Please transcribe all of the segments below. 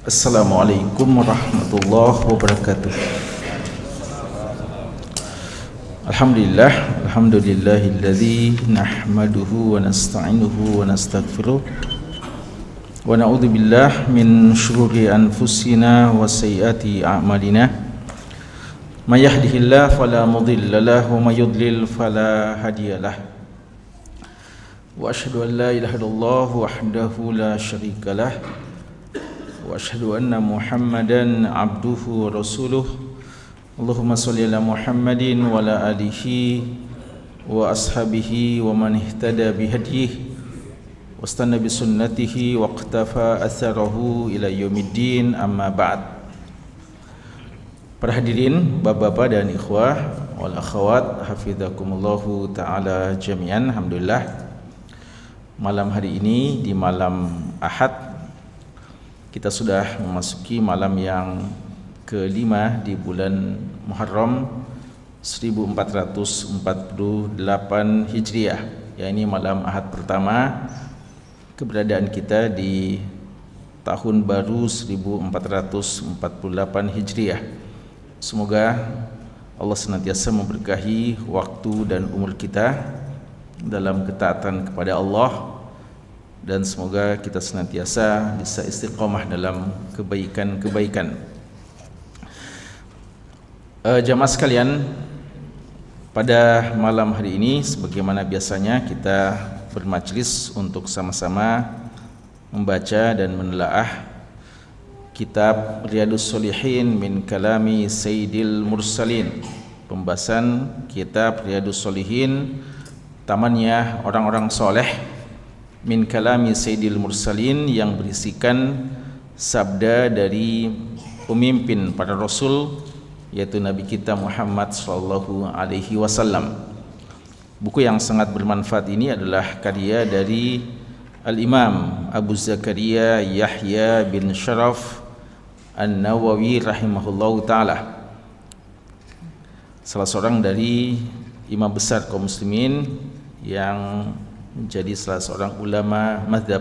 Assalamualaikum warahmatullahi wabarakatuh. Alhamdulillahilladzi nahmaduhu wa nasta'inuhu wa nastaghfiruh wa na'udzu billahi min syururi anfusina wa sayyiati a'malina. May yahdihillahu fala mudilla lahu wa may yudlil fala hadiyalah. Wa asyhadu an la ilaha illallah wahdahu la syarika lah. Wa asyhadu anna Muhammadan abduhu wa rasuluh. Allahumma shalli ala Muhammadin wa ala alihi wa ashabihi wa man ihtada bihadyihi wastana bi sunnatihi wa iqtafa atharahu ila yaumiddin, amma ba'd. Para hadirin, bapak-bapak dan ikhwah wal akhwat, hafizakumullahu taala jami'an. Alhamdulillah, malam hari ini di malam Ahad kita sudah memasuki malam yang kelima di bulan Muharram 1448 Hijriah. Ya, ini malam Ahad pertama keberadaan kita di tahun baru 1448 Hijriah. Semoga Allah senantiasa memberkahi waktu dan umur kita dalam ketaatan kepada Allah, dan semoga kita senantiasa bisa istiqomah dalam kebaikan-kebaikan. Jamaah sekalian, pada malam hari ini sebagaimana biasanya kita bermajlis untuk sama-sama membaca dan menelaah kitab Riyadhus Shalihin min kalami Sayyidil Mursalin. Pembahasan kitab Riyadhus Shalihin, tamannya orang-orang soleh, min kalami Sayyidil Mursalin, yang berisikan sabda dari pemimpin para rasul, yaitu Nabi kita Muhammad sallallahu alaihi wasallam. Buku yang sangat bermanfaat ini adalah karya dari Al-Imam Abu Zakaria Yahya bin Sharaf An-Nawawi rahimahullahu taala, salah seorang dari imam besar kaum muslimin yang menjadi salah seorang ulama mazhab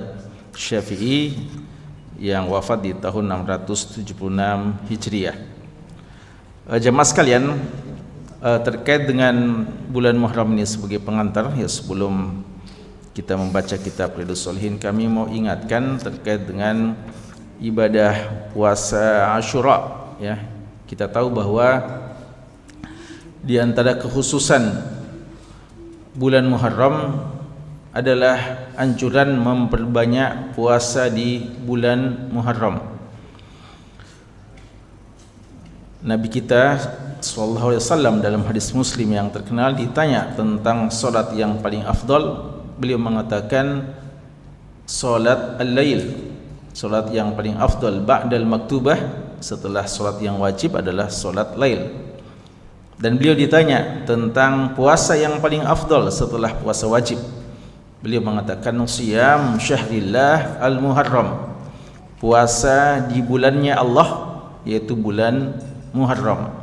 Syafi'i yang wafat di tahun 676 Hijriah. Jemaah sekalian, terkait dengan bulan Muharram ini sebagai pengantar, ya, sebelum kita membaca kitab Riyadhus Shalihin, kami mau ingatkan terkait dengan ibadah puasa Asyura. Ya, kita tahu bahwa di antara kekhususan bulan Muharram adalah anjuran memperbanyak puasa di bulan Muharram. Nabi kita sallallahu alaihi wasallam dalam hadis Muslim yang terkenal ditanya tentang solat yang paling afdal, beliau mengatakan solat al-lail, solat yang paling afdal ba'dal maktubah, setelah solat yang wajib adalah solat lail. Dan beliau ditanya tentang puasa yang paling afdal setelah puasa wajib, beliau mengatakan siyam syahrillah al-muharram, puasa di bulannya Allah, yaitu bulan Muharram.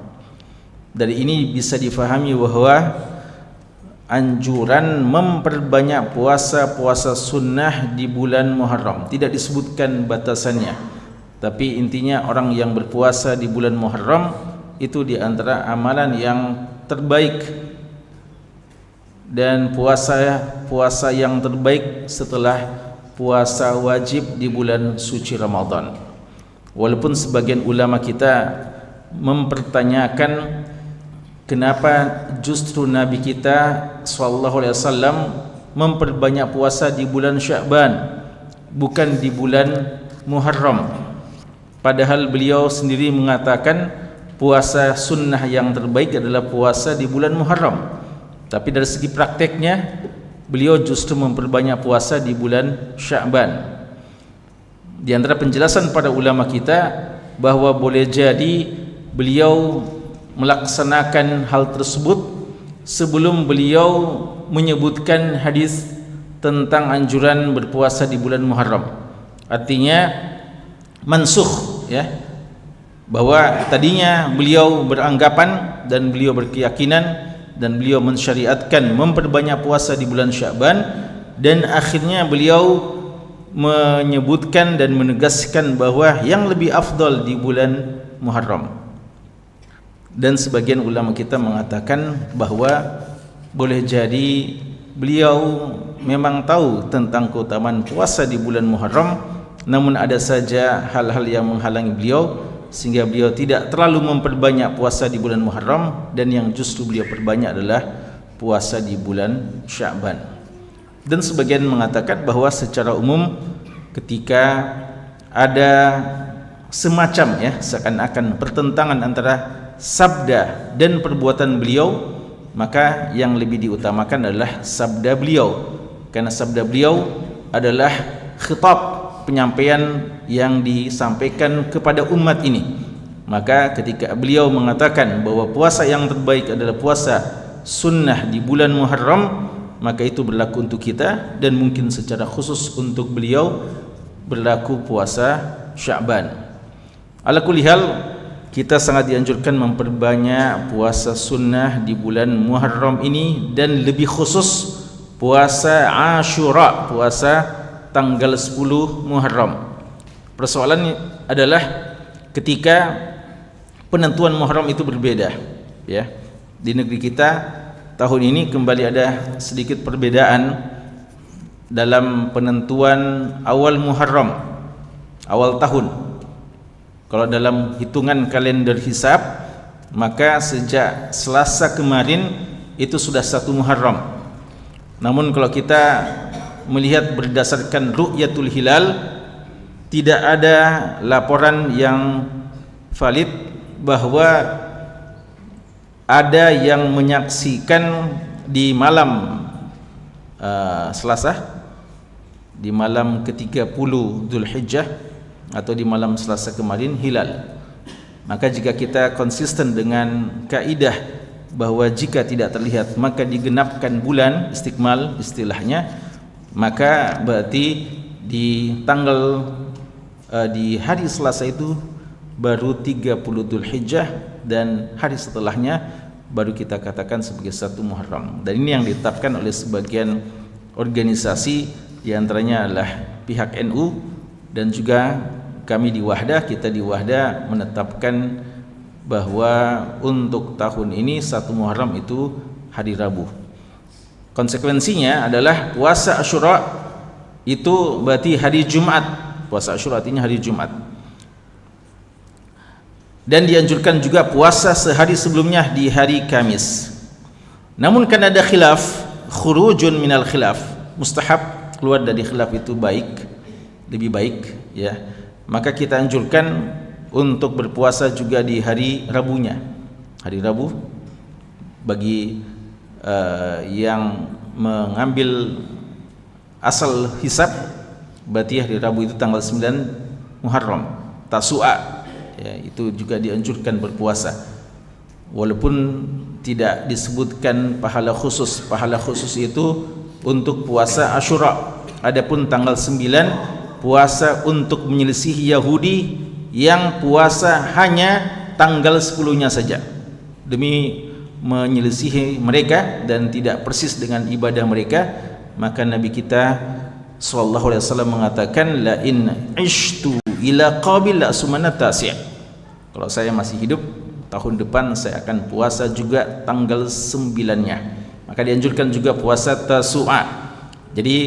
Dari ini bisa difahami bahwa anjuran memperbanyak puasa-puasa sunnah di bulan Muharram. Tidak disebutkan batasannya, tapi intinya orang yang berpuasa di bulan Muharram itu di antara amalan yang terbaik, dan puasa yang terbaik setelah puasa wajib di bulan suci Ramadan. Walaupun sebagian ulama kita mempertanyakan kenapa justru Nabi kita sallallahu alaihi wasallam memperbanyak puasa di bulan Sya'ban, bukan di bulan Muharram, padahal beliau sendiri mengatakan puasa sunnah yang terbaik adalah puasa di bulan Muharram. Tapi dari segi prakteknya beliau justru memperbanyak puasa di bulan Sya'ban. Di antara penjelasan para ulama kita bahwa boleh jadi beliau melaksanakan hal tersebut sebelum beliau menyebutkan hadis tentang anjuran berpuasa di bulan Muharram. Artinya mansukh, ya, bahwa tadinya beliau beranggapan dan beliau berkeyakinan dan beliau mensyariatkan memperbanyak puasa di bulan Sya'ban, dan akhirnya beliau menyebutkan dan menegaskan bahwa yang lebih afdal di bulan Muharram. Dan sebagian ulama kita mengatakan bahwa boleh jadi beliau memang tahu tentang keutamaan puasa di bulan Muharram, namun ada saja hal-hal yang menghalangi beliau sehingga beliau tidak terlalu memperbanyak puasa di bulan Muharram, dan yang justru beliau perbanyak adalah puasa di bulan Sya'ban. Dan sebagian mengatakan bahwa secara umum ketika ada semacam seakan-akan pertentangan antara sabda dan perbuatan beliau, maka yang lebih diutamakan adalah sabda beliau, karena sabda beliau adalah khitab, penyampaian yang disampaikan kepada umat ini. Maka ketika beliau mengatakan bahwa puasa yang terbaik adalah puasa sunnah di bulan Muharram, maka itu berlaku untuk kita, dan mungkin secara khusus untuk beliau berlaku puasa Sya'ban. Ala kulli hal, kita sangat dianjurkan memperbanyak puasa sunnah di bulan Muharram ini, dan lebih khusus puasa Ashura, puasa tanggal 10 Muharram. Persoalannya adalah ketika penentuan Muharram itu berbeda, ya. Di negeri kita tahun ini kembali ada sedikit perbedaan dalam penentuan awal Muharram, awal tahun. Kalau dalam hitungan kalender hisab, maka sejak Selasa kemarin itu sudah 1 Muharram. Namun kalau kita melihat berdasarkan ru'yatul hilal, tidak ada laporan yang valid bahwa ada yang menyaksikan di malam Selasa, di malam ke-30 Dzulhijjah atau di malam Selasa kemarin hilal. Maka jika kita konsisten dengan kaidah bahwa jika tidak terlihat maka digenapkan bulan, istikmal istilahnya, maka berarti di tanggal di hari Selasa itu baru 30 Dzulhijjah, dan hari setelahnya baru kita katakan sebagai 1 Muharram. Dan ini yang ditetapkan oleh sebagian organisasi, diantaranya adalah pihak NU, dan juga kami di Wahdah. Kita di Wahdah menetapkan bahwa untuk tahun ini 1 Muharram itu hari Rabu. Konsekuensinya adalah puasa Asyura itu berarti hari Jumat. Puasa Asyura artinya hari Jumat. Dan dianjurkan juga puasa sehari sebelumnya di hari Kamis. Namun kan ada khilaf, khurujun minal khilaf, mustahab, keluar dari khilaf itu baik, lebih baik, ya. Maka kita anjurkan untuk berpuasa juga di hari Rabunya. Hari Rabu bagi yang mengambil asal hisab, berarti hari Rabu itu tanggal 9 Muharram, Tasu'a, ya, itu juga dianjurkan berpuasa, walaupun tidak disebutkan pahala khusus. Pahala khusus itu untuk puasa Asyura. Adapun tanggal 9 puasa untuk menyelisihi Yahudi yang puasa hanya tanggal 10-nya saja, demi menyelisihi mereka dan tidak persis dengan ibadah mereka. Maka Nabi kita sallallahu alaihi wasallam mengatakan, la in ishtu ila qabil la sumana tasi', kalau saya masih hidup tahun depan saya akan puasa juga tanggal 9-nya. Maka dianjurkan juga puasa Tasu'a. Jadi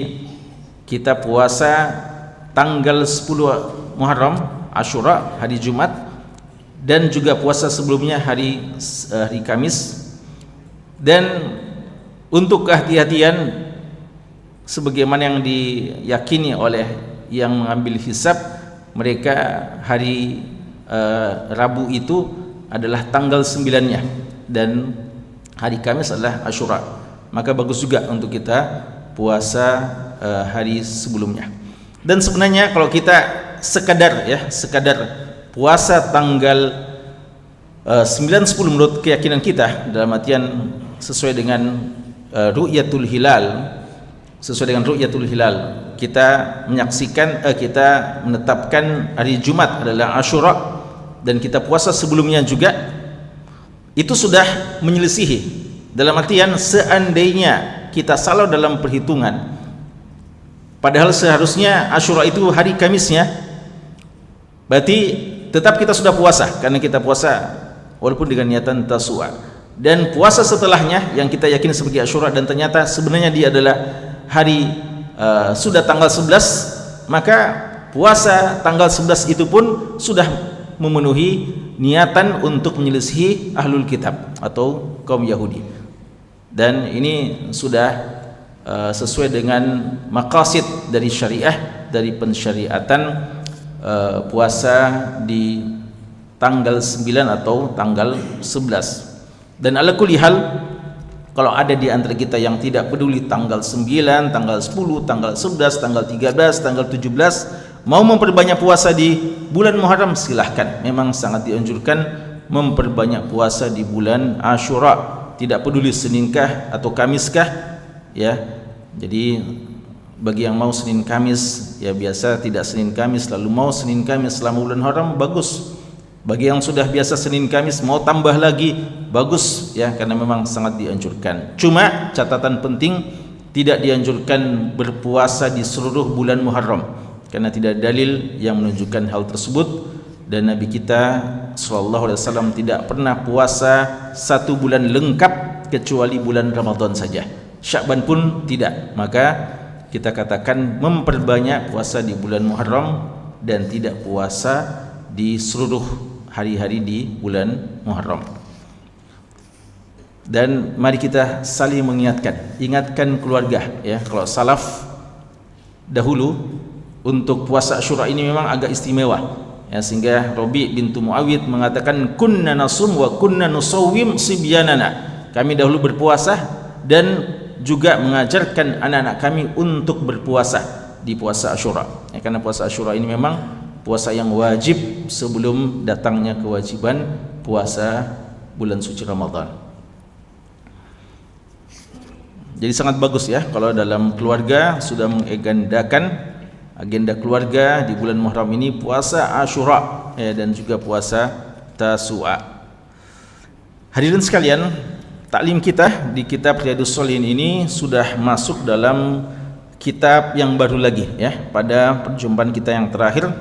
kita puasa tanggal 10 Muharram, Asyura, hari Jumat, dan juga puasa sebelumnya hari Kamis. Dan untuk kehati-hatian sebagaimana yang diyakini oleh yang mengambil hisab, mereka hari Rabu itu adalah tanggal 9-nya dan hari Kamis adalah Asyura. Maka bagus juga untuk kita puasa hari sebelumnya. Dan sebenarnya kalau kita sekadar puasa tanggal 9-10 menurut keyakinan kita, dalam artian sesuai dengan ru'yatul hilal, kita menyaksikan, kita menetapkan hari Jumat adalah Asyura, dan kita puasa sebelumnya juga, itu sudah menyelisihi. Dalam artian seandainya kita salah dalam perhitungan, Padahal seharusnya Asyura itu hari Kamisnya. Berarti tetap kita sudah puasa, karena kita puasa walaupun dengan niatan Tasu'a. Dan puasa setelahnya yang kita yakin sebagai Asyura, dan ternyata sebenarnya dia adalah hari sudah tanggal 11, maka puasa tanggal 11 itu pun sudah memenuhi niatan untuk menyelisihi ahlul kitab atau kaum Yahudi. Dan ini sudah sesuai dengan maqasid dari syariah, dari pensyariatan puasa di tanggal 9 atau tanggal 11. Dan ala kulli hal, kalau ada di antara kita yang tidak peduli tanggal 9, tanggal 10, tanggal 11, tanggal 13, tanggal 17, mau memperbanyak puasa di bulan Muharram, silahkan. Memang sangat dianjurkan memperbanyak puasa di bulan Asyura, tidak peduli Seninkah atau Kamiskah, ya. Jadi bagi yang mau Senin Kamis, ya biasa tidak Senin Kamis, lalu mau Senin Kamis selama bulan Haram, bagus. Bagi yang sudah biasa Senin Kamis mau tambah lagi, bagus, ya, karena memang sangat dianjurkan. Cuma catatan penting, tidak dianjurkan berpuasa di seluruh bulan Muharram, karena tidak ada dalil yang menunjukkan hal tersebut. Dan Nabi kita SAW tidak pernah puasa satu bulan lengkap kecuali bulan Ramadan saja. Sya'ban pun tidak. Maka kita katakan memperbanyak puasa di bulan Muharram dan tidak puasa di seluruh hari-hari di bulan Muharram. Dan mari kita saling mengingatkan, ingatkan keluarga, ya. Kalau salaf dahulu untuk puasa Asyura ini memang agak istimewa, ya, sehingga Rabi' bintu Muawiyah mengatakan kunna nasum wa kunna nusawwim sibyanana. Kami dahulu berpuasa dan juga mengajarkan anak-anak kami untuk berpuasa di puasa Asyura, ya, karena puasa Asyura ini memang puasa yang wajib sebelum datangnya kewajiban puasa bulan suci Ramadan. Jadi sangat bagus, ya, kalau dalam keluarga sudah mengagendakan agenda keluarga di bulan Muharram ini puasa Asyura, ya, dan juga puasa Tasu'a. Hadirin sekalian, taklim kita di kitab Riyadhus Shalihin ini sudah masuk dalam kitab yang baru lagi, ya. Pada perjumpaan kita yang terakhir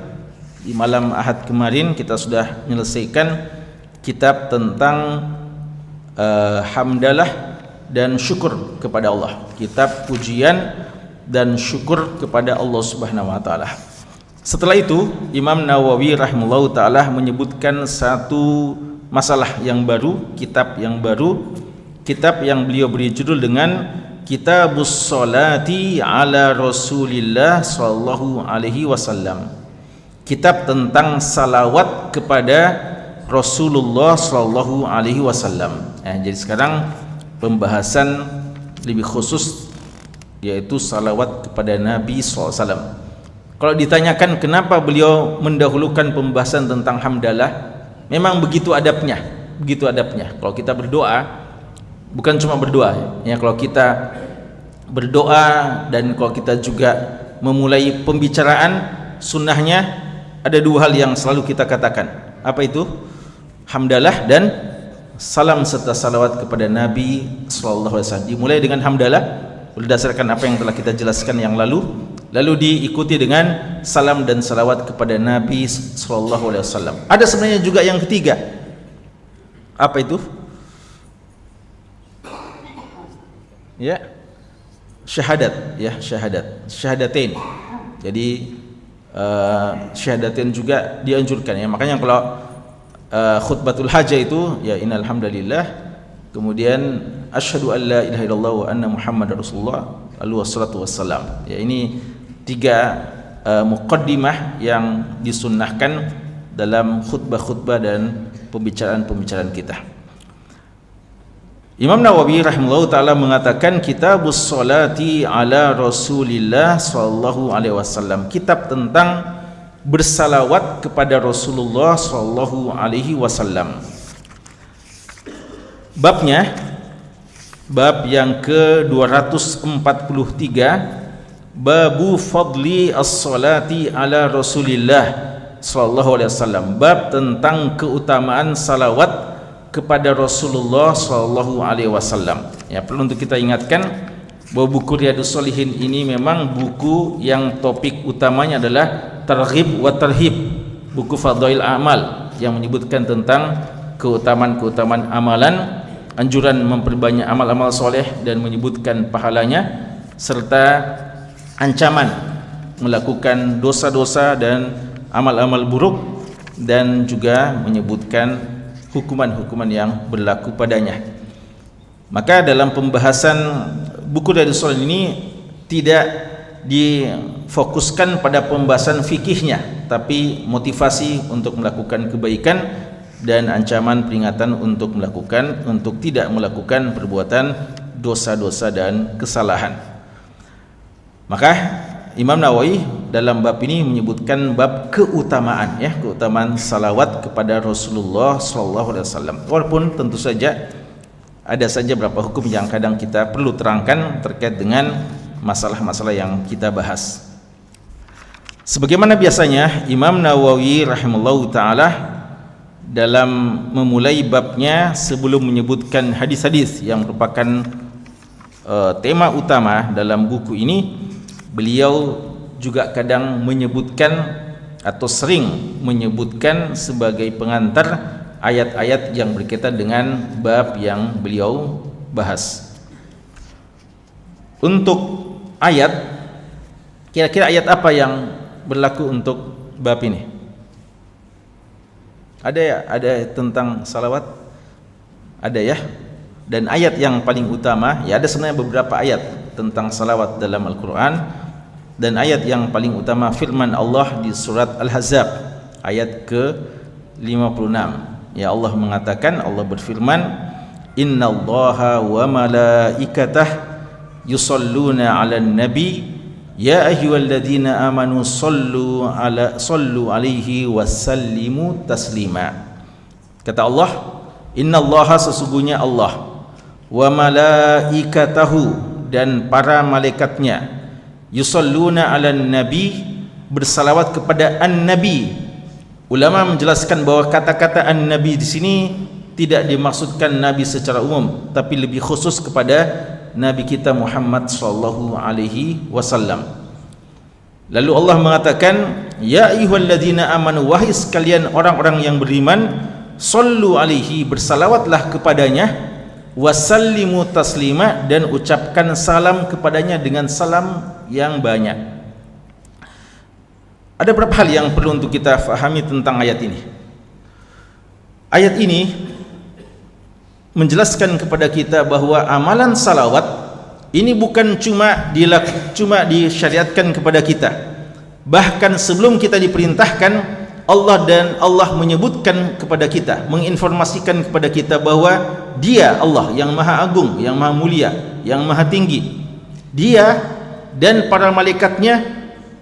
di malam Ahad kemarin kita sudah menyelesaikan kitab tentang hamdalah dan syukur kepada Allah, kitab pujian dan syukur kepada Allah Subhanahu wa taala. Setelah itu Imam Nawawi rahimahullahu taala menyebutkan satu masalah yang baru, kitab yang baru, kitab yang beliau beri judul dengan Kitabus Sholati ala Rasulillah sallallahu alaihi wasallam. Kitab tentang salawat kepada Rasulullah sallallahu alaihi wasallam. Jadi sekarang pembahasan lebih khusus, yaitu salawat kepada Nabi SAW. Kalau ditanyakan kenapa beliau mendahulukan pembahasan tentang hamdalah, memang begitu adabnya, begitu adabnya. Kalau kita berdoa, bukan cuma berdoa, ya, kalau kita berdoa dan kalau kita juga memulai pembicaraan, sunnahnya ada dua hal yang selalu kita katakan. Apa itu? Hamdalah dan salam serta salawat kepada Nabi SAW. Dimulai dengan hamdalah berdasarkan apa yang telah kita jelaskan yang lalu diikuti dengan salam dan salawat kepada Nabi SAW. Ada sebenarnya juga yang ketiga. Apa itu? Ya, syahadat, ya, syahadatain. Jadi syahadatain juga dianjurkan, ya. Makanya kalau khutbatul hajah itu, ya, innal hamdalillah, kemudian asyhadu an la ilaha illallah wa anna muhammadar rasulullah, lalu wassalatu wassalam. Ya, ini tiga muqaddimah yang disunnahkan dalam khutbah-khutbah dan pembicaraan-pembicaraan kita. Imam Nawawi rahimahullah ta'ala mengatakan Kitabus Sholati ala Rasulillah sallallahu alaihi wasallam, kitab tentang bersalawat kepada Rasulullah sallallahu alaihi wasallam. Babnya, bab yang ke-243, babu fadli as-salati ala Rasulillah sallallahu alaihi wasallam, bab tentang keutamaan salawat kepada Rasulullah sallallahu alaihi wasallam. Ya, perlu untuk kita ingatkan bahwa buku Riyadhus Shalihin ini memang buku yang topik utamanya adalah targhib wa tarhib, buku fadail amal yang menyebutkan tentang keutamaan-keutamaan amalan, anjuran memperbanyak amal-amal soleh dan menyebutkan pahalanya, serta ancaman melakukan dosa-dosa dan amal-amal buruk, dan juga menyebutkan hukuman-hukuman yang berlaku padanya. Maka dalam pembahasan buku Riyadhus Shalihin ini tidak difokuskan pada pembahasan fikihnya, tapi motivasi untuk melakukan kebaikan dan ancaman peringatan untuk tidak melakukan perbuatan dosa-dosa dan kesalahan. Maka Imam Nawawi dalam bab ini menyebutkan bab keutamaan, ya, keutamaan salawat kepada Rasulullah SAW. Walaupun tentu saja ada saja beberapa hukum yang kadang kita perlu terangkan terkait dengan masalah-masalah yang kita bahas. Sebagaimana biasanya Imam Nawawi rahimahullahu taala dalam memulai babnya, sebelum menyebutkan hadis-hadis yang merupakan tema utama dalam buku ini, beliau juga kadang menyebutkan atau sering menyebutkan sebagai pengantar ayat-ayat yang berkaitan dengan bab yang beliau bahas. Untuk ayat, kira-kira ayat apa yang berlaku untuk bab ini? Ada ya? Ada tentang salawat? Ada ya? Dan ayat yang paling utama, ya ada sebenarnya beberapa ayat tentang salawat dalam Al-Quran, dan ayat yang paling utama firman Allah di surat Al-Ahzab ayat ke-56. Ya, Allah mengatakan, Allah berfirman, innallaha wa malaikatah yusalluna 'alan nabi ya ayyuhalladzina amanu sallu alaihi wasallimu taslima. Kata Allah, innallaha, sesungguhnya Allah, wa malaikatahu, dan para malaikatnya, yusalluna 'alan nabi, bersalawat kepada an-nabi. Ulama menjelaskan bahwa kata-kata an-nabi di sini tidak dimaksudkan nabi secara umum, tapi lebih khusus kepada nabi kita Muhammad sallallahu alaihi wasallam. Lalu Allah mengatakan, ya ayyuhalladzina amanu, wahai sekalian orang-orang yang beriman, sallu alaihi, bersalawatlah kepadanya, wasallimu taslima, dan ucapkan salam kepadanya dengan salam yang banyak. Ada beberapa hal yang perlu untuk kita fahami tentang ayat ini. Ayat ini menjelaskan kepada kita bahwa amalan salawat ini bukan cuma disyariatkan kepada kita. Bahkan sebelum kita diperintahkan, Allah menyebutkan kepada kita, menginformasikan kepada kita bahwa Dia, Allah yang Maha Agung, yang Maha Mulia, yang Maha Tinggi, Dia dan para malaikatnya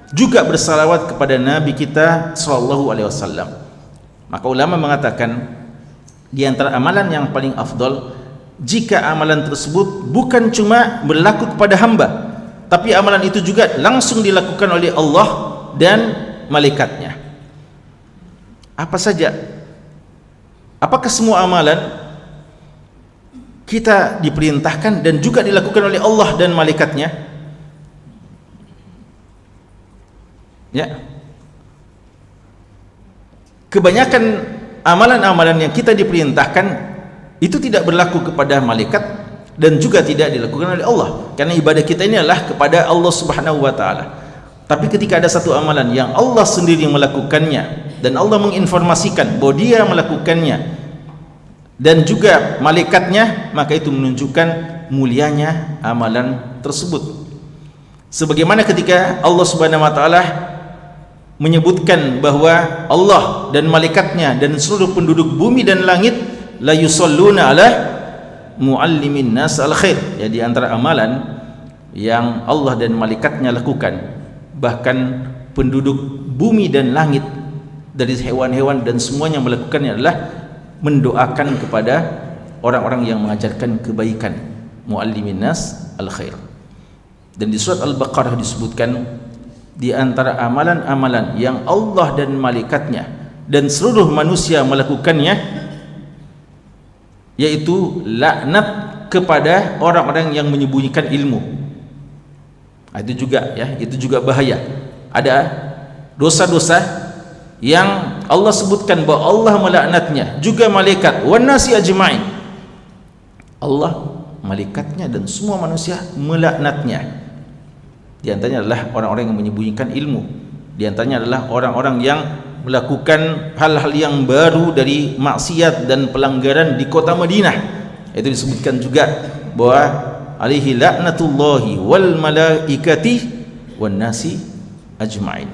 juga bersalawat kepada Nabi kita sallallahu alaihi wasallam. Maka ulama mengatakan, di antara amalan yang paling afdal, jika amalan tersebut bukan cuma berlaku kepada hamba, tapi amalan itu juga langsung dilakukan oleh Allah dan malaikatnya. Apa saja? Apakah semua amalan kita diperintahkan dan juga dilakukan oleh Allah dan malaikatnya? Ya, kebanyakan amalan-amalan yang kita diperintahkan itu tidak berlaku kepada malaikat dan juga tidak dilakukan oleh Allah, karena ibadah kita ini adalah kepada Allah Subhanahu wa taala. Tapi ketika ada satu amalan yang Allah sendiri melakukannya dan Allah menginformasikan bahwa Dia melakukannya dan juga malaikatnya, maka itu menunjukkan mulianya amalan tersebut. Sebagaimana ketika Allah Subhanahu wa taala menyebutkan bahwa Allah dan malaikatnya dan seluruh penduduk bumi dan langit la yusalluna ala muallimin nas al khair, ya, di antara amalan yang Allah dan malaikatnya lakukan, bahkan penduduk bumi dan langit dari hewan-hewan dan semuanya melakukannya adalah mendoakan kepada orang-orang yang mengajarkan kebaikan, muallimin nas al khair. Dan di surat Al-Baqarah disebutkan, di antara amalan-amalan yang Allah dan malaikatnya dan seluruh manusia melakukannya, yaitu laknat kepada orang-orang yang menyembunyikan ilmu. Itu juga ya, itu juga bahaya. Ada dosa-dosa yang Allah sebutkan bahwa Allah melaknatnya, juga malaikat, wan nasi ajma'in. Allah, malaikatnya dan semua manusia melaknatnya. Di antaranya adalah orang-orang yang menyembunyikan ilmu. Di antaranya adalah orang-orang yang melakukan hal-hal yang baru dari maksiat dan pelanggaran di kota Madinah. Itu disebutkan juga bahwa alaihi laknatullahi wal malaikati wan nasi ajma'in.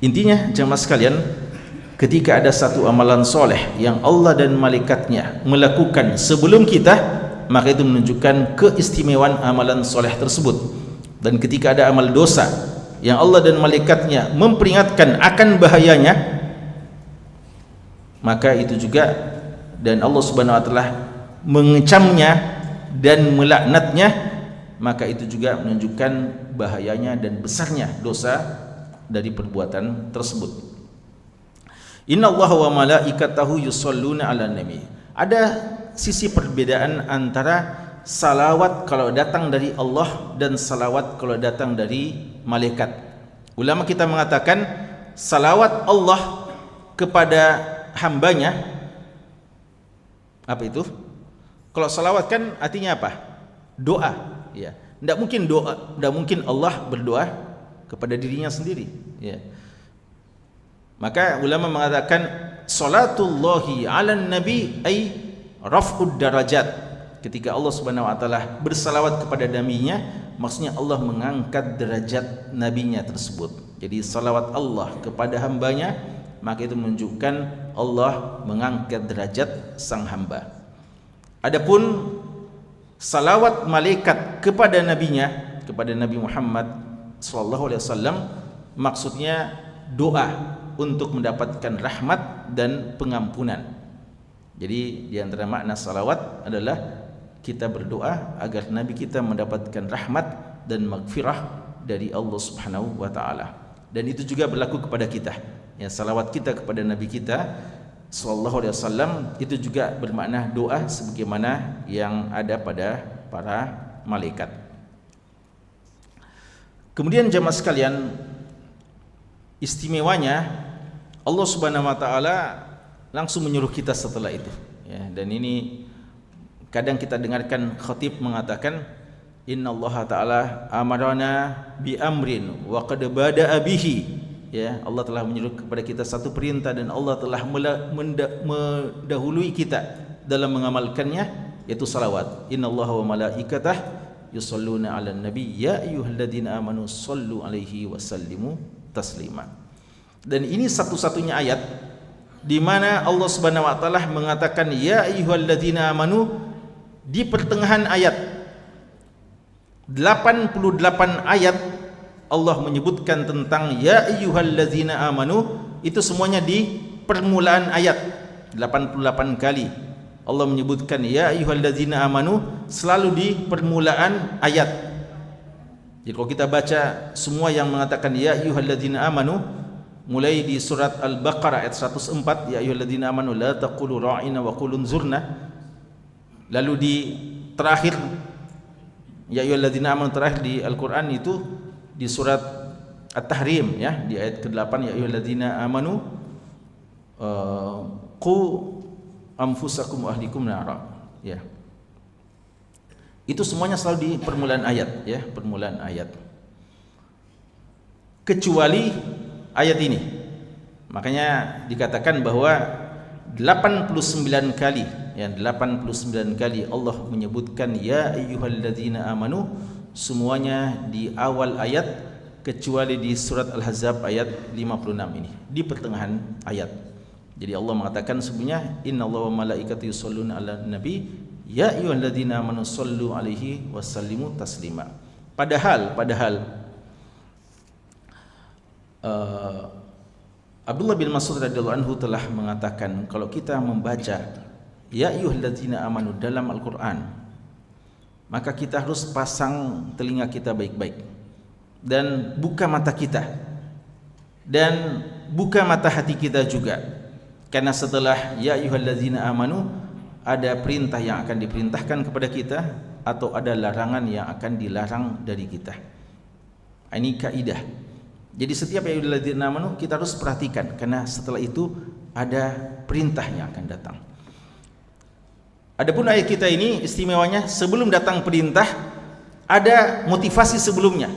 Intinya jemaah sekalian, ketika ada satu amalan soleh yang Allah dan malaikatnya melakukan sebelum kita, maka itu menunjukkan keistimewaan amalan soleh tersebut. Dan ketika ada amal dosa yang Allah dan malaikatnya memperingatkan akan bahayanya, maka itu juga, dan Allah Subhanahu wa taala mengecamnya dan melaknatnya, maka itu juga menunjukkan bahayanya dan besarnya dosa dari perbuatan tersebut. Innallaha wa malaikatahu yusholluna 'alan nabi. Ada sisi perbedaan antara salawat kalau datang dari Allah dan salawat kalau datang dari malaikat. Ulama kita mengatakan salawat Allah kepada hambanya, apa itu? Kalau salawat kan artinya apa? Doa, ya. Tidak mungkin doa, tidak mungkin Allah berdoa kepada dirinya sendiri, ya. Maka ulama mengatakan salatullahi 'alan nabi ay raf'ud darajat. Ketika Allah Subhanahu wa taala bersalawat kepada nabinya, maksudnya Allah mengangkat derajat nabinya tersebut. Jadi salawat Allah kepada hambanya, maka itu menunjukkan Allah mengangkat derajat sang hamba. Adapun salawat malaikat kepada nabinya, kepada Nabi Muhammad sallallahu alaihi wasallam, maksudnya doa untuk mendapatkan rahmat dan pengampunan. Jadi di antara makna salawat adalah kita berdoa agar Nabi kita mendapatkan rahmat dan maghfirah dari Allah Subhanahu wa taala. Dan itu juga berlaku kepada kita. Ya, salawat kita kepada Nabi kita sallallahu alaihi wasallam itu juga bermakna doa sebagaimana yang ada pada para malaikat. Kemudian jemaah sekalian, istimewanya Allah Subhanahu wa taala langsung menyuruh kita setelah itu, ya. Dan ini kadang kita dengarkan khatib mengatakan innallaha ta'ala amarana bi amrin wa qad bada'a bihi, ya. Allah telah menyuruh kepada kita satu perintah dan Allah telah mendahului kita dalam mengamalkannya, yaitu salawat. Innallaha wa malaikatahu yusholluna 'alan nabi ya ayyuhalladzina amanu shallu 'alaihi wa sallimu taslima. Dan ini satu-satunya ayat di mana Allah Subhanahu wa taala mengatakan ya ayyuhalladzina amanu di pertengahan ayat. 88 ayat Allah menyebutkan tentang ya ayyuhalladzina amanu, itu semuanya di permulaan ayat. 88 kali Allah menyebutkan ya ayyuhalladzina amanu, selalu di permulaan ayat. Jadi kalau kita baca semua yang mengatakan ya ayyuhalladzina amanu, mulai di surat Al-Baqarah ayat 104, ya ayyuhalladzina amanu la taqulu ra'ina wa qulu unzurna. Lalu di terakhir ya ayyuhalladzina amanu terakhir di Al-Qur'an itu di surat At-Tahrim, ya, di ayat ke-8, ya ayyuhalladzina amanu qu anfusakum wa ahlikum nara, ya. Itu semuanya selalu di permulaan ayat, ya, permulaan ayat. Kecuali ayat ini. Makanya dikatakan bahwa 89 kali, ya, 89 kali Allah menyebutkan ya ayyuhalladzina amanu, semuanya di awal ayat, kecuali di surat Al-Ahzab ayat 56 ini, di pertengahan ayat. Jadi Allah mengatakan sebenarnya innallaha wa malaikatahu yusholluna 'alan nabi ya ayyuhalladzina amanu shallu 'alaihi wa sallimu taslima. Padahal Abdullah bin Mas'ud radhiyallahu anhu telah mengatakan kalau kita membaca ya ayyuhalladzina amanu dalam Al-Qur'an, maka kita harus pasang telinga kita baik-baik dan buka mata kita dan buka mata hati kita juga, karena setelah ya ayyuhalladzina amanu ada perintah yang akan diperintahkan kepada kita atau ada larangan yang akan dilarang dari kita. Ini kaidah. Jadi setiap ayyuhalladzina amanu kita harus perhatikan, karena setelah itu ada perintah yang akan datang. Adapun ayat kita ini istimewanya, sebelum datang perintah ada motivasi sebelumnya,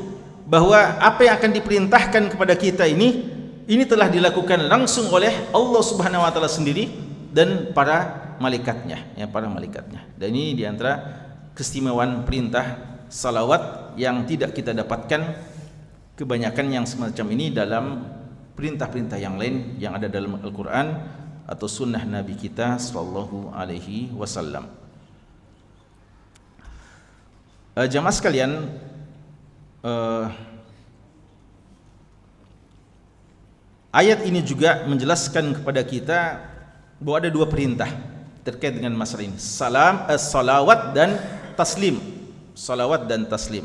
bahwa apa yang akan diperintahkan kepada kita ini telah dilakukan langsung oleh Allah Subhanahu wa taala sendiri dan para malaikatnya, ya, para malaikatnya. Dan ini diantara keistimewaan perintah salawat yang tidak kita dapatkan kebanyakan yang semacam ini dalam perintah-perintah yang lain yang ada dalam Al-Quran atau sunnah Nabi kita sallallahu alaihi wasallam. Jamaah sekalian, ayat ini juga menjelaskan kepada kita bahwa ada dua perintah terkait dengan masalah ini, salawat dan taslim. Salawat dan taslim.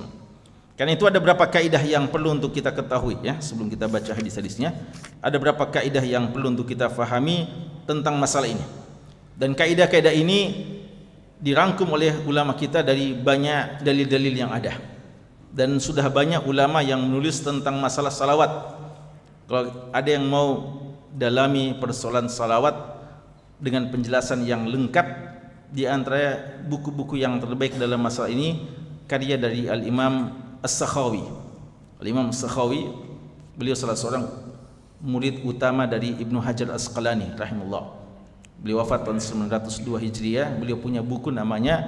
Karena itu ada beberapa kaidah yang perlu untuk kita ketahui, ya, sebelum kita baca hadis-hadisnya. Ada beberapa kaidah yang perlu untuk kita fahami tentang masalah ini. Dan kaidah-kaidah ini dirangkum oleh ulama kita dari banyak dalil-dalil yang ada. Dan sudah banyak ulama yang menulis tentang masalah salawat. Kalau ada yang mau dalami persoalan salawat dengan penjelasan yang lengkap, di antara buku-buku yang terbaik dalam masalah ini karya dari Al-Imam As-Sakhawi. Al-Imam As-Sakhawi, beliau salah seorang murid utama dari Ibnu Hajar Asqalani rahimahullah. Beliau wafat tahun 902 Hijriah. Beliau punya buku namanya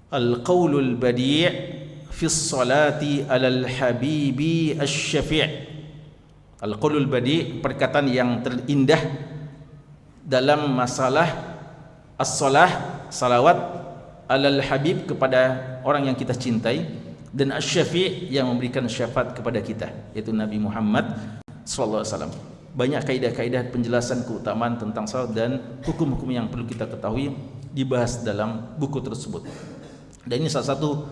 Al-Qaulul Badi' fi Sholati 'alal Habibi Asy-Syafi'. Al-Qaulul Badi', perkataan yang terindah dalam masalah as-shalah, salawat 'alal Habib, kepada orang yang kita cintai, dan asy-syafi' yang memberikan syafaat kepada kita, yaitu Nabi Muhammad sallallahu alaihi wasallam. Banyak kaidah-kaidah penjelasan keutamaan tentang salat dan hukum-hukum yang perlu kita ketahui dibahas dalam buku tersebut. Dan ini salah satu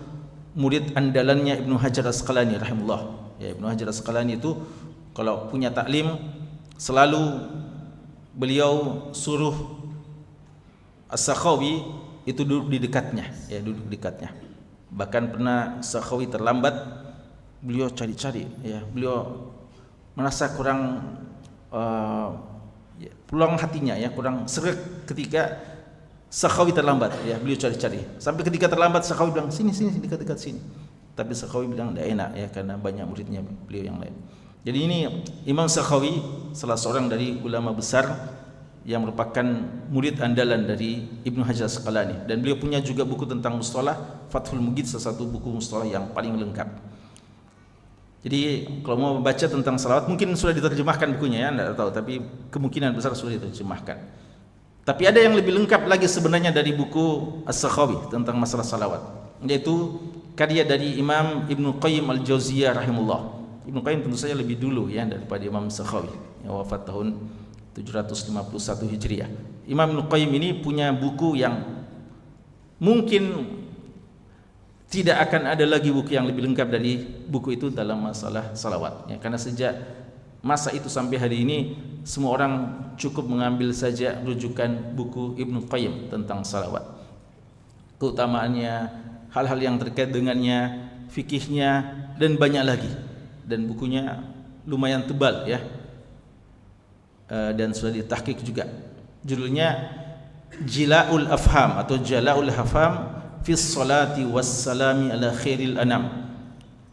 murid andalannya Ibnu Hajar Asqalani rahimahullah. Ya, Ibnu Hajar Asqalani itu kalau punya taklim selalu beliau suruh As-Sakhawi itu duduk di dekatnya, ya, duduk di dekatnya. Bahkan pernah Sakhawi terlambat, beliau cari-cari, ya, beliau merasa kurang pulang hatinya, ya, kurang seret ketika Sakhawi terlambat, ya, beliau cari-cari sampai ketika terlambat Sakhawi bilang sini dekat-dekat sini, tapi Sakhawi bilang tidak enak, ya, karena banyak muridnya beliau yang lain. Jadi ini Imam Sakhawi salah seorang dari ulama besar yang merupakan murid andalan dari Ibnu Hajar Asqalani, dan beliau punya juga buku tentang mustalah, Fathul Mughith, salah satu buku mustalah yang paling lengkap. Jadi kalau mau baca tentang salawat, mungkin sudah diterjemahkan bukunya, ya, tidak tahu, tapi kemungkinan besar sudah diterjemahkan. Tapi ada yang lebih lengkap lagi sebenarnya dari buku As-Sakhawi tentang masalah salawat, yaitu karya dari Imam Ibnu Qayyim Al-Jauziyah rahimahullah. Ibnu Qayyim tentu saja lebih dulu, ya, daripada Imam Sakhawi yang wafat tahun 751 Hijriah. Imam Ibnu Qayyim ini punya buku yang mungkin tidak akan ada lagi buku yang lebih lengkap dari buku itu dalam masalah salawat, ya, karena sejak masa itu sampai hari ini semua orang cukup mengambil saja rujukan buku Ibnu Qayyim tentang salawat, keutamaannya, hal-hal yang terkait dengannya, fikihnya, dan banyak lagi. Dan bukunya lumayan tebal, ya, dan sudah ditahqiq juga. Judulnya Jila'ul Afham atau Jala'ul Hafam fi Sholati Wassalami ala Khairil Anam,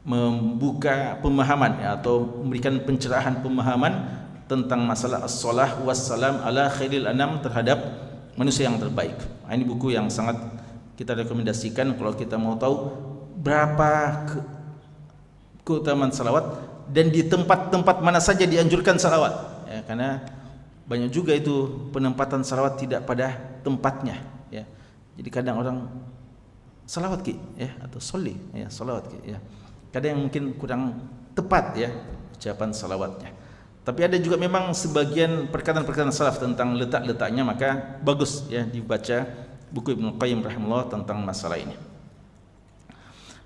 membuka pemahaman, ya, atau memberikan pencerahan pemahaman tentang masalah as-shalah wassalam ala Khairil Anam, terhadap manusia yang terbaik. Ini buku yang sangat kita rekomendasikan kalau kita mau tahu berapa keutamaan salawat dan di tempat-tempat mana saja dianjurkan salawat, ya, karena banyak juga itu penempatan salawat tidak pada tempatnya, ya. Jadi kadang orang salawat ki, ya, atau sholli, ya, salawat ki, ya, kadang yang mungkin kurang tepat, ya, ucapan salawatnya. Tapi ada juga memang sebagian perkataan-perkataan salaf tentang letak-letaknya, maka bagus, ya, dibaca buku Ibnu Qayyim rahimahullah tentang masalah ini.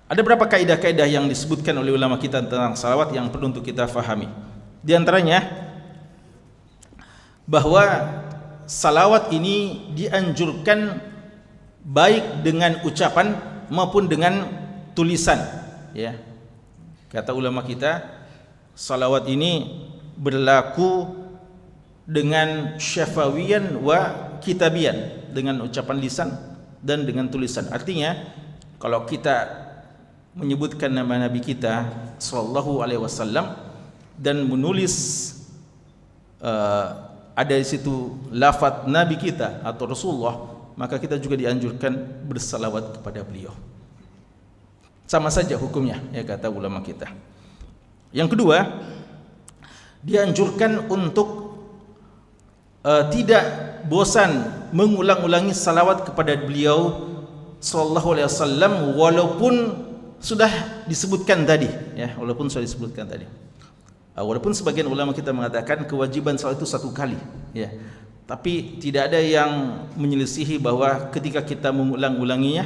Ada beberapa kaidah-kaidah yang disebutkan oleh ulama kita tentang salawat yang perlu untuk kita fahami. Di antaranya bahwa salawat ini dianjurkan baik dengan ucapan maupun dengan tulisan, ya. Kata ulama kita, salawat ini berlaku dengan syafawiyan wa kitabian, dengan ucapan lisan dan dengan tulisan. Artinya kalau kita menyebutkan nama Nabi kita sallallahu alaihi wasallam dan menulis ada di situ lafaz Nabi kita atau Rasulullah, maka kita juga dianjurkan bersalawat kepada beliau. Sama saja hukumnya, ya kata ulama kita. Yang kedua, dianjurkan untuk tidak bosan mengulang-ulangi salawat kepada beliau sallallahu alaihi wasallam walaupun sudah disebutkan tadi, ya, walaupun sudah disebutkan tadi. Walaupun sebagian ulama kita mengatakan kewajiban salat itu 1 kali, ya. Tapi tidak ada yang menyelisihi bahwa ketika kita mengulang-ulanginya,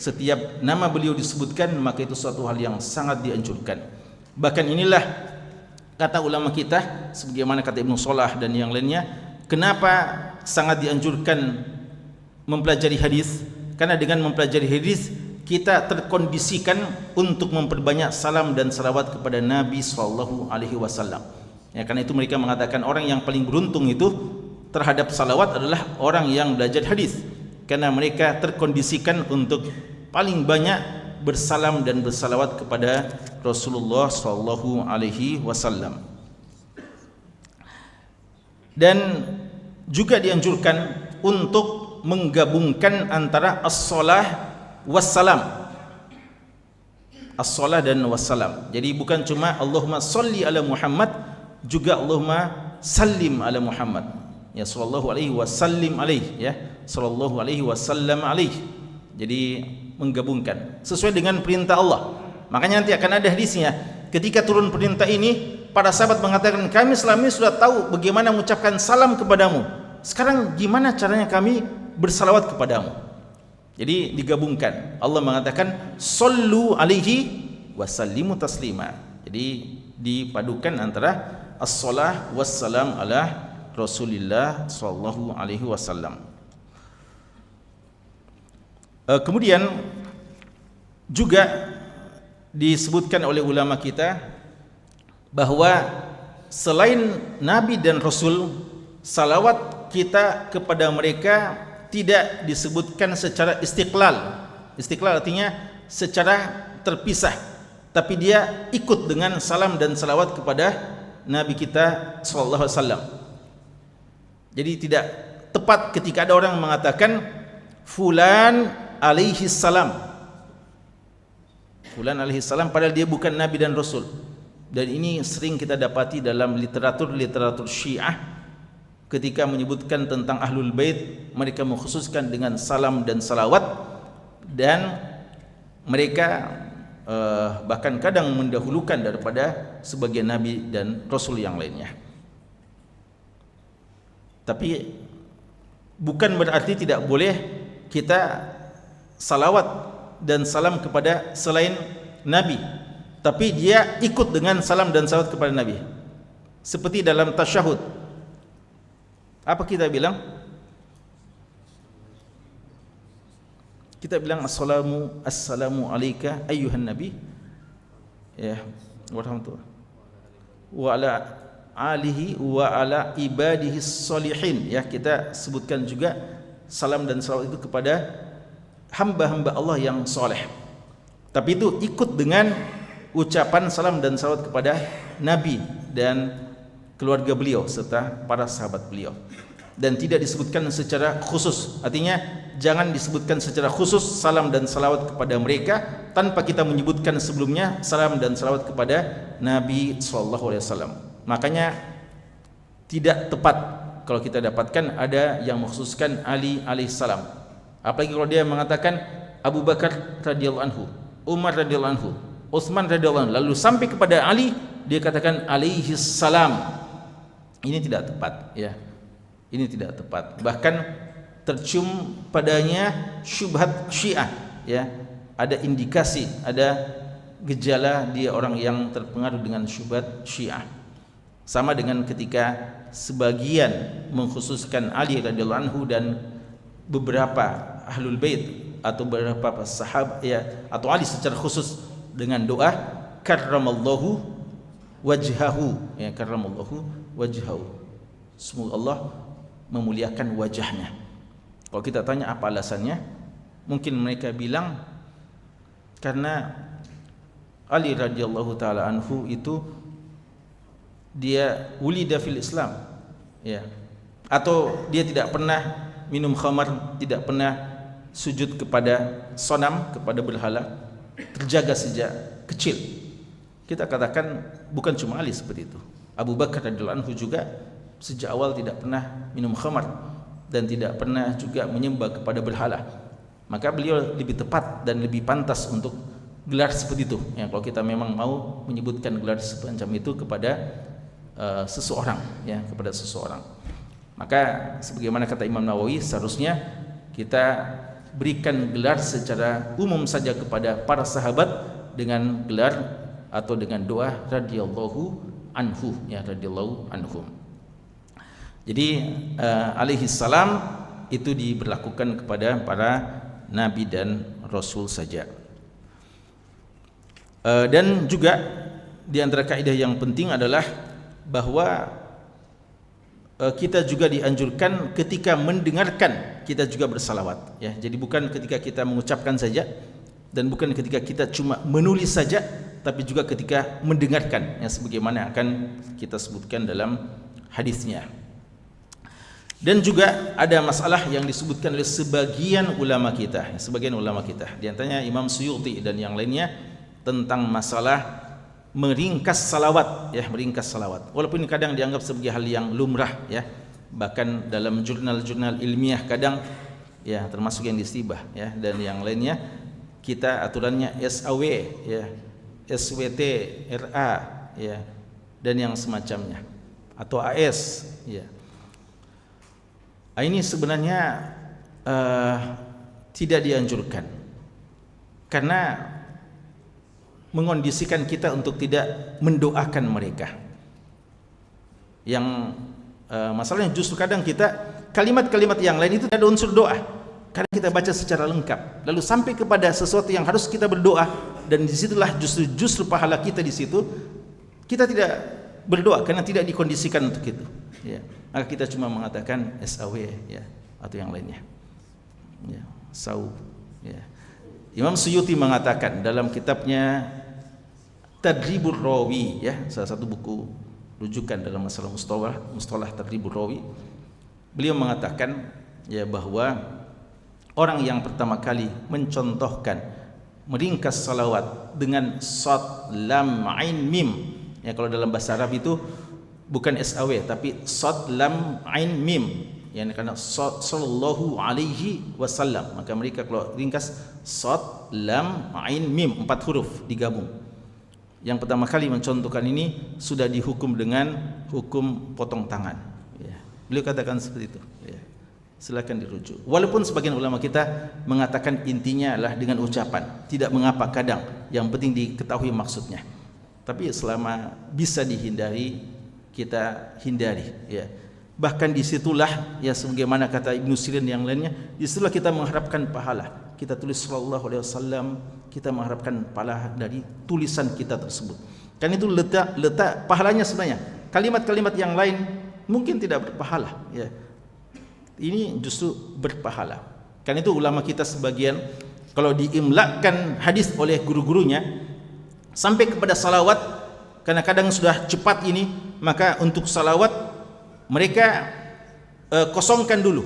setiap nama beliau disebutkan, maka itu suatu hal yang sangat dianjurkan. Bahkan inilah kata ulama kita, sebagaimana kata Ibnu Shalah dan yang lainnya, kenapa sangat dianjurkan mempelajari hadis? Karena dengan mempelajari hadis kita terkondisikan untuk memperbanyak salam dan salawat kepada Nabi sallallahu alaihi wasallam. Ya, karena itu mereka mengatakan orang yang paling beruntung itu terhadap salawat adalah orang yang belajar hadis, karena mereka terkondisikan untuk paling banyak bersalam dan bersalawat kepada Rasulullah sallallahu alaihi wasallam. Dan juga dianjurkan untuk menggabungkan antara as-shalah wassalam. As-shalah dan wassalam. Jadi bukan cuma Allahumma shalli ala Muhammad, juga Allahumma sallim ala Muhammad. Ya, sallallahu alaihi wasallim alaihi, ya, sallallahu alaihi wasallam alaihi. Jadi menggabungkan sesuai dengan perintah Allah. Makanya nanti akan ada hadisnya, ketika turun perintah ini, para sahabat mengatakan, kami selama ini sudah tahu bagaimana mengucapkan salam kepadamu, sekarang gimana caranya kami bersalawat kepadamu. Jadi digabungkan. Allah mengatakan sallu alaihi wasallimu taslima. Jadi dipadukan antara as-shalah wassalam ala Rasulillah sallallahu alaihi wasallam. Kemudian juga disebutkan oleh ulama kita bahwa selain Nabi dan Rasul, salawat kita kepada mereka tidak disebutkan secara istiqlal. Istiqlal artinya secara terpisah, tapi dia ikut dengan salam dan salawat kepada Nabi kita sallallahu alaihi wasallam. Jadi tidak tepat ketika ada orang mengatakan fulan alaihi salam, fulan alaihi salam, padahal dia bukan Nabi dan Rasul. Dan ini sering kita dapati dalam literatur Syiah. Ketika menyebutkan tentang Ahlul Bait, mereka mengkhususkan dengan salam dan salawat, dan mereka bahkan kadang mendahulukan daripada sebagian Nabi dan Rasul yang lainnya. Tapi bukan berarti tidak boleh kita salawat dan salam kepada selain Nabi, tapi dia ikut dengan salam dan salawat kepada Nabi. Seperti dalam tasyahud, apa kita bilang? Kita bilang assalamu alayka ayyuhan nabi, ya, warahmatullahi wa ala alihi wa ala ibadihi sholihin. Ya, kita sebutkan juga salam dan salawat itu kepada hamba-hamba Allah yang soleh. Tapi itu ikut dengan ucapan salam dan salawat kepada Nabi dan keluarga beliau serta para sahabat beliau, dan tidak disebutkan secara khusus. Artinya jangan disebutkan secara khusus salam dan salawat kepada mereka tanpa kita menyebutkan sebelumnya salam dan salawat kepada Nabi SAW. Makanya tidak tepat kalau kita dapatkan ada yang mengkhususkan Ali alaihissalam, apalagi kalau dia mengatakan Abu Bakar radhiyallahu anhu, Umar radhiyallahu anhu, Utsman radhiyallahu anhu, lalu sampai kepada Ali dia katakan alaihissalam. Ini tidak tepat, ya. Ini tidak tepat. Bahkan tercium padanya syubhat Syiah, ya. Ada indikasi, ada gejala dia orang yang terpengaruh dengan syubhat Syiah. Sama dengan ketika sebagian mengkhususkan Ali radhiyallahu anhu dan beberapa Ahlul Bait atau beberapa sahabat, ya, atau Ali secara khusus dengan doa, karramallahu wajhahu, ya, karramallahu wajhahu. Semoga Allah memuliakan wajahnya. Kalau kita tanya apa alasannya, mungkin mereka bilang karena Ali radhiyallahu taala anhu itu dia wulida fil Islam, ya, atau dia tidak pernah minum khamar, tidak pernah sujud kepada sonam, kepada berhala, terjaga sejak kecil. Kita katakan bukan cuma Ali seperti itu. Abu Bakar radhiyallahu anhu juga sejak awal tidak pernah minum khamar dan tidak pernah juga menyembah kepada berhala. Maka beliau lebih tepat dan lebih pantas untuk gelar seperti itu. Ya, kalau kita memang mau menyebutkan gelar semacam itu kepada seseorang, ya, kepada seseorang. Maka sebagaimana kata Imam Nawawi, seharusnya kita berikan gelar secara umum saja kepada para sahabat dengan gelar atau dengan doa radhiyallahu anhu, ya, radhiyallahu anhum. Jadi alaihi salam itu diberlakukan kepada para nabi dan rasul saja. Dan juga di antara kaidah yang penting adalah bahwa kita juga dianjurkan ketika mendengarkan kita juga bersalawat, ya. Jadi bukan ketika kita mengucapkan saja dan bukan ketika kita cuma menulis saja, tapi juga ketika mendengarkan, ya, sebagaimana akan kita sebutkan dalam hadisnya. Dan juga ada masalah yang disebutkan oleh sebagian ulama kita, di antaranya Imam Suyuti dan yang lainnya, tentang masalah meringkas salawat, ya, meringkas salawat. Walaupun kadang dianggap sebagai hal yang lumrah, ya, bahkan dalam jurnal-jurnal ilmiah kadang, ya, termasuk yang disibah, ya, dan yang lainnya kita aturannya SAW, ya, SWT, RA, ya, dan yang semacamnya, atau AS, ya. Ini sebenarnya tidak dianjurkan karena mengondisikan kita untuk tidak mendoakan mereka. Yang masalahnya justru kadang kita kalimat-kalimat yang lain itu ada unsur doa. Karena kita baca secara lengkap, lalu sampai kepada sesuatu yang harus kita berdoa, dan disitulah justru pahala kita di situ. Kita tidak berdoa karena tidak dikondisikan untuk itu. Ya. Maka kita cuma mengatakan SAW, ya, atau yang lainnya. Ya, sau. Ya. Imam Suyuti mengatakan dalam kitabnya Tadribur Rawi, ya, salah satu buku rujukan dalam masalah mustalah Tadribur Rawi, beliau mengatakan, ya, bahwa orang yang pertama kali mencontohkan meringkas salawat dengan shad lam ain mim, ya, kalau dalam bahasa Arab itu bukan SAW tapi shad lam ain mim, ya, karena sallallahu alaihi wasallam, maka mereka kalau ringkas shad lam ain mim, 4 huruf digabung. Yang pertama kali mencontohkan ini sudah dihukum dengan hukum potong tangan, ya. Beliau katakan seperti itu, ya. Silakan dirujuk. Walaupun sebagian ulama kita mengatakan intinya adalah dengan ucapan, tidak mengapa kadang, yang penting diketahui maksudnya. Tapi selama bisa dihindari, kita hindari, ya. Bahkan disitulah, ya, sebagaimana kata Ibnu Sirin yang lainnya, disitulah kita mengharapkan pahala. Kita tulis sallallahu alaihi wasallam, kita mengharapkan pahala dari tulisan kita tersebut. Kan itu letak pahalanya sebenarnya. Kalimat-kalimat yang lain mungkin tidak berpahala, ya. Ini justru berpahala. Kan itu ulama kita sebagian kalau diimlakkan hadis oleh guru-gurunya sampai kepada salawat, karena kadang sudah cepat ini, maka untuk salawat mereka kosongkan dulu,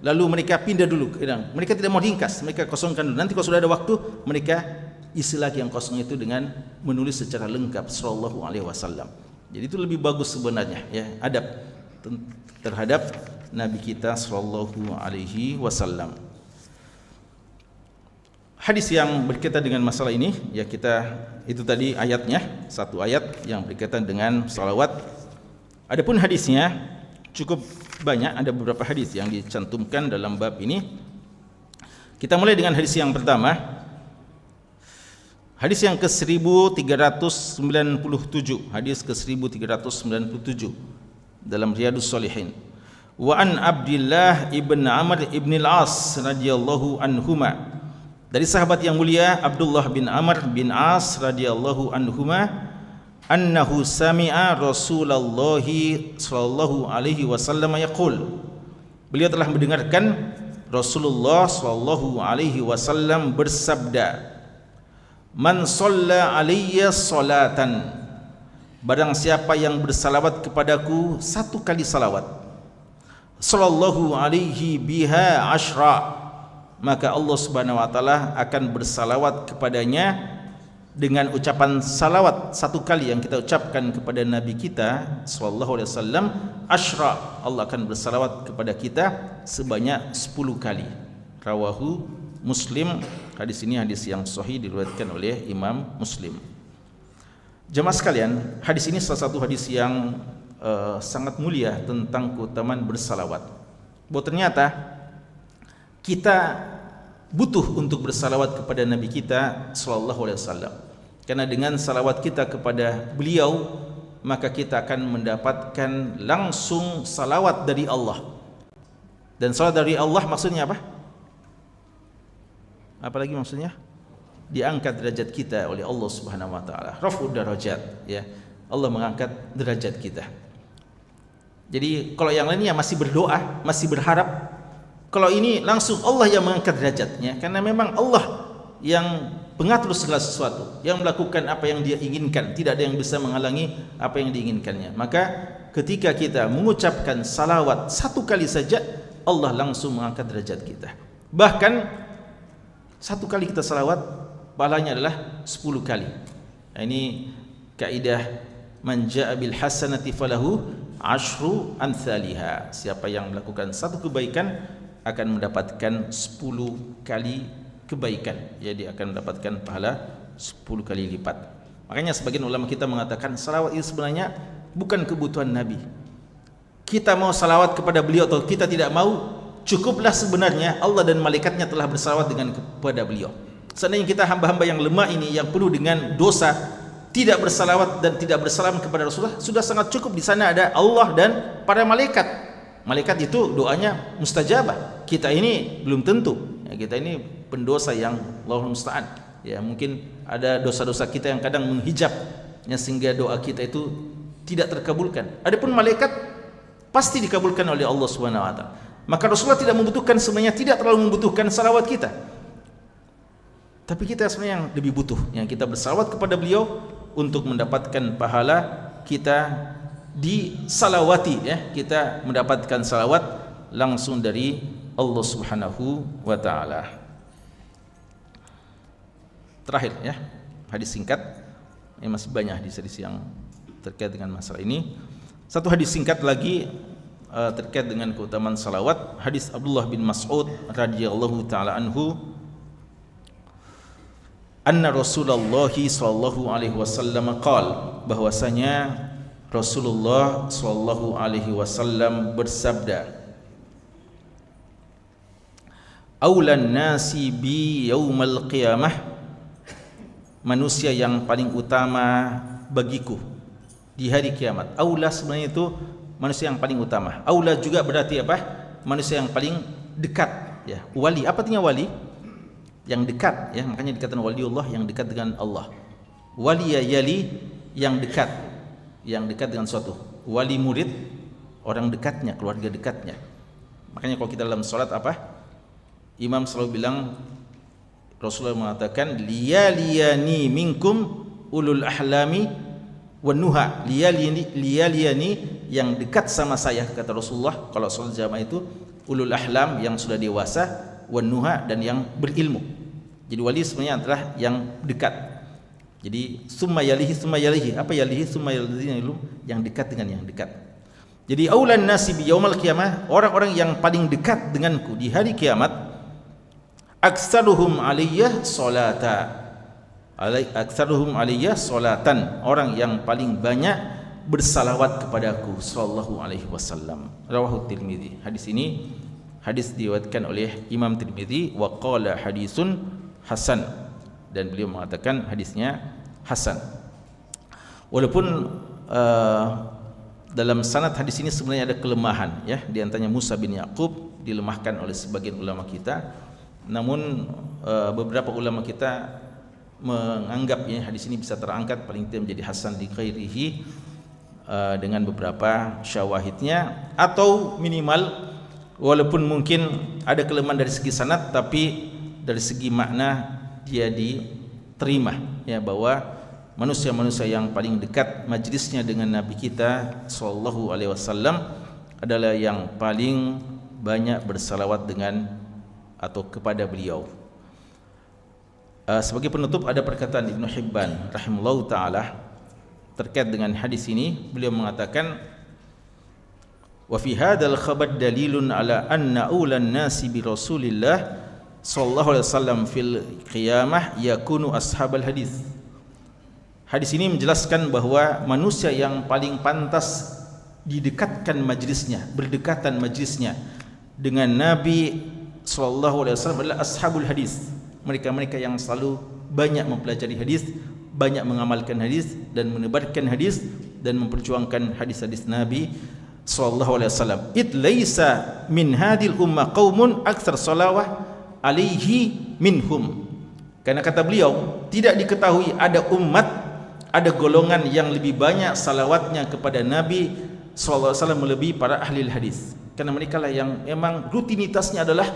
lalu mereka pindah dulu, mereka tidak mau ringkas, mereka kosongkan dulu. Nanti kalau sudah ada waktu, mereka isi lagi yang kosong itu dengan menulis secara lengkap sallallahu alaihi wasallam. Jadi itu lebih bagus sebenarnya, ya, adab terhadap Nabi kita sallallahu alaihi wasallam. Hadis yang berkaitan dengan masalah ini, ya, kita itu tadi ayatnya, satu ayat yang berkaitan dengan salawat. Adapun hadisnya cukup banyak, ada beberapa hadis yang dicantumkan dalam bab ini. Kita mulai dengan hadis yang pertama. Hadis yang ke-1397, hadis ke-1397 dalam Riyadhus Shalihin. Wa an Abdullah ibn Amr ibn al-As radhiyallahu anhuma Dari sahabat yang mulia Abdullah bin Amr bin As radhiyallahu anhuma annahu sami'a Rasulullah sallallahu alaihi wasallam yaqul, beliau telah mendengarkan Rasulullah sallallahu alaihi wasallam bersabda, man shalla alayya salatan, barang siapa yang bersalawat kepadaku satu kali salawat, sallallahu alaihi biha ashra, maka Allah Subhanahu wa taala akan bersalawat kepadanya dengan ucapan salawat satu kali yang kita ucapkan kepada Nabi kita sallallahu alaihi wasallam, ashra, Allah akan bersalawat kepada kita sebanyak 10 kali. Rawahu Muslim. Hadis ini hadis yang sahih, diriwayatkan oleh Imam Muslim. Jemaah sekalian, hadis ini salah satu hadis yang sangat mulia tentang keutamaan bersalawat. Bahwa ternyata kita butuh untuk bersalawat kepada Nabi kita sallallahu alaihi wasallam. Karena dengan salawat kita kepada beliau, maka kita akan mendapatkan langsung salawat dari Allah. Dan salawat dari Allah maksudnya apa? Apalagi maksudnya? Diangkat derajat kita oleh Allah Subhanahu wa taala. Raf'ud darajat, ya. Allah mengangkat derajat kita. Jadi kalau yang lainnya masih berdoa, masih berharap, kalau ini langsung Allah yang mengangkat derajatnya, karena memang Allah yang pengatur segala sesuatu, yang melakukan apa yang Dia inginkan, tidak ada yang bisa menghalangi apa yang diinginkannya. Maka ketika kita mengucapkan salawat satu kali saja, Allah langsung mengangkat derajat kita. Bahkan satu kali kita salawat, pahalanya adalah 10 kali. Nah, ini kaidah man jaa bil hasanati falahu asyru amsalihha. Siapa yang melakukan satu kebaikan akan mendapatkan 10 kali kebaikan, jadi akan mendapatkan pahala 10 kali lipat. Makanya sebagian ulama kita mengatakan salawat itu sebenarnya bukan kebutuhan Nabi. Kita mau salawat kepada beliau atau kita tidak mau, cukuplah sebenarnya Allah dan malaikatnya telah bersalawat kepada beliau. Seandainya kita hamba-hamba yang lemah ini, yang penuh dengan dosa, tidak bersalawat dan tidak bersalam kepada Rasulullah, sudah sangat cukup. Di sana ada Allah dan para malaikat. Malaikat itu doanya mustajabah. Kita ini belum tentu. Ya, kita ini pendosa yang Allahul musta'an. Ya, mungkin ada dosa-dosa kita yang kadang menghijab, ya, sehingga doa kita itu tidak terkabulkan. Adapun malaikat pasti dikabulkan oleh Allah Subhanahu wa taala. Maka Rasulullah tidak membutuhkan, sebenarnya tidak terlalu membutuhkan salawat kita. Tapi kita sebenarnya yang lebih butuh, yang kita bersalawat kepada beliau untuk mendapatkan pahala kita disalawati, ya, kita mendapatkan salawat langsung dari Allah Subhanahu wa taala. Terakhir, ya, hadis singkat. Ini masih banyak hadis-hadis yang terkait dengan masalah ini. Satu hadis singkat lagi terkait dengan keutamaan salawat. Hadis Abdullah bin Mas'ud radhiyallahu taala anhu, anna Rasulullah sallallahu alaihi wasallam qala, bahwasanya Rasulullah sallallahu alaihi wasallam bersabda, aulan nasi bi yaumal qiyamah, manusia yang paling utama bagiku di hari kiamat. Aula sebenarnya itu manusia yang paling utama. Aula juga berarti apa? Manusia yang paling dekat, ya. Wali, apa artinya wali? Yang dekat, ya, makanya dikatakan waliullah, yang dekat dengan Allah. Wali yali, yang dekat dengan suatu. Wali murid, orang dekatnya, keluarga dekatnya. Makanya kalau kita dalam salat apa? Imam selalu bilang, Rasulullah mengatakan, liyaliyani minkum ulul ahlami wan nuha. Liyaliyani, yang dekat sama saya, kata Rasulullah kalau salat jamaah itu, ulul ahlam, yang sudah dewasa, wan nuha, dan yang berilmu. Jadi wali sebenarnya adalah yang dekat. Jadi summa yalihi, apa yalihi summa yalihi, yang dekat dengan yang dekat. Jadi aulan nasi bi yaumal qiyamah, orang-orang yang paling dekat denganku di hari kiamat, aktsaruhum alayya salatan, orang yang paling banyak bersalawat kepadaku sallallahu alaihi wasallam. Rawahu Tirmidzi. Hadis ini hadis diriwayatkan oleh Imam Tirmidzi, wa qala hadisun hasan, dan beliau mengatakan hadisnya hasan. Walaupun dalam sanad hadis ini sebenarnya ada kelemahan, ya, di antaranya Musa bin Yaqub dilemahkan oleh sebagian ulama kita. Namun beberapa ulama kita menganggap ya hadis ini bisa terangkat paling tidak menjadi hasan li ghairihi dengan beberapa syawahidnya, atau minimal walaupun mungkin ada kelemahan dari segi sanad tapi dari segi makna dia diterima ya, bahwa manusia-manusia yang paling dekat majlisnya dengan Nabi kita sallallahu alaihi wasallam adalah yang paling banyak bersalawat dengan atau kepada beliau. Sebagai penutup ada perkataan Ibnu Hibban rahimahullahu taala terkait dengan hadis ini. Beliau mengatakan, wa fi hadzal khabar dalilun ala anna ulan nasi bi Rasulillah sallallahu alaihi wasallam fil qiyamah yakunu ashabal hadis. Hadis ini menjelaskan bahwa manusia yang paling pantas didekatkan majlisnya, berdekatan majlisnya dengan Nabi sallallahu alaihi wasallam adalah ashabul hadis. Mereka-mereka yang selalu banyak mempelajari hadis, banyak mengamalkan hadis dan menebarkan hadis dan memperjuangkan hadis-hadis Nabi sallallahu alaihi wasallam. It laisa min hadil ummah qaumun aktsar salawah alaihi minhum. Karena kata beliau, tidak diketahui ada umat, ada golongan yang lebih banyak salawatnya kepada Nabi sallallahu alaihi wasallam melebihi para ahli hadis. Karena mereka lah yang memang rutinitasnya adalah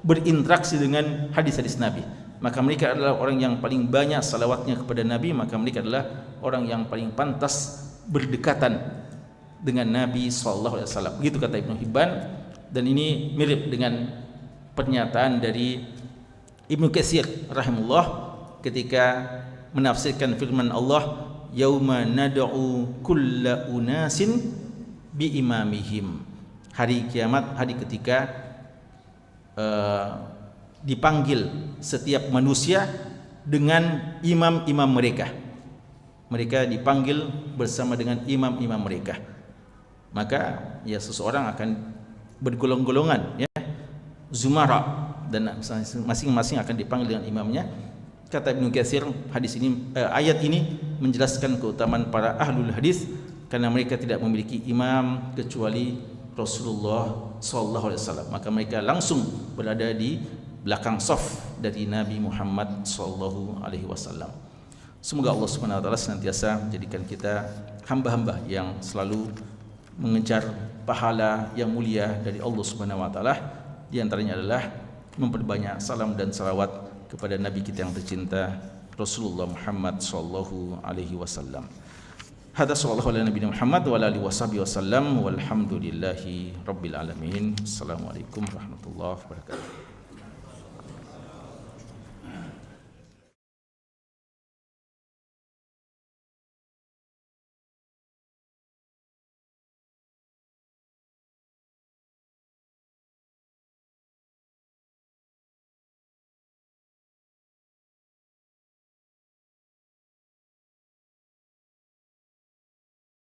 berinteraksi dengan hadis-hadis Nabi. Maka mereka adalah orang yang paling banyak salawatnya kepada Nabi, maka mereka adalah orang yang paling pantas berdekatan dengan Nabi sallallahu alaihi wasallam. Begitu kata Ibnu Hibban, dan ini mirip dengan pernyataan dari Ibnu Katsir rahimahullah ketika menafsirkan firman Allah, yauma nad'u kulla unasin bi imamihim. Hari kiamat, hari ketika dipanggil setiap manusia dengan imam-imam mereka. Mereka dipanggil bersama dengan imam-imam mereka. Maka ya seseorang akan bergolong-golongan ya, zumara, dan masing-masing akan dipanggil dengan imamnya. Kata Ibnu Katsir, hadis ini ayat ini menjelaskan keutamaan para ahlul hadis karena mereka tidak memiliki imam kecuali Rasulullah sallallahu alaihi wasallam. Maka mereka langsung berada di belakang saf dari Nabi Muhammad sallallahu alaihi wasallam. Semoga Allah Subhanahu wa taala senantiasa menjadikan kita hamba-hamba yang selalu mengejar pahala yang mulia dari Allah Subhanahu wa taala. Di antaranya adalah memperbanyak salam dan salawat kepada Nabi kita yang tercinta Rasulullah Muhammad sallallahu alaihi wasallam. Hadza sallallahu ala nabiyina Muhammad wa ala alihi washabihi wasallam walhamdulillahi rabbil alamin. Assalamualaikum warahmatullahi wabarakatuh.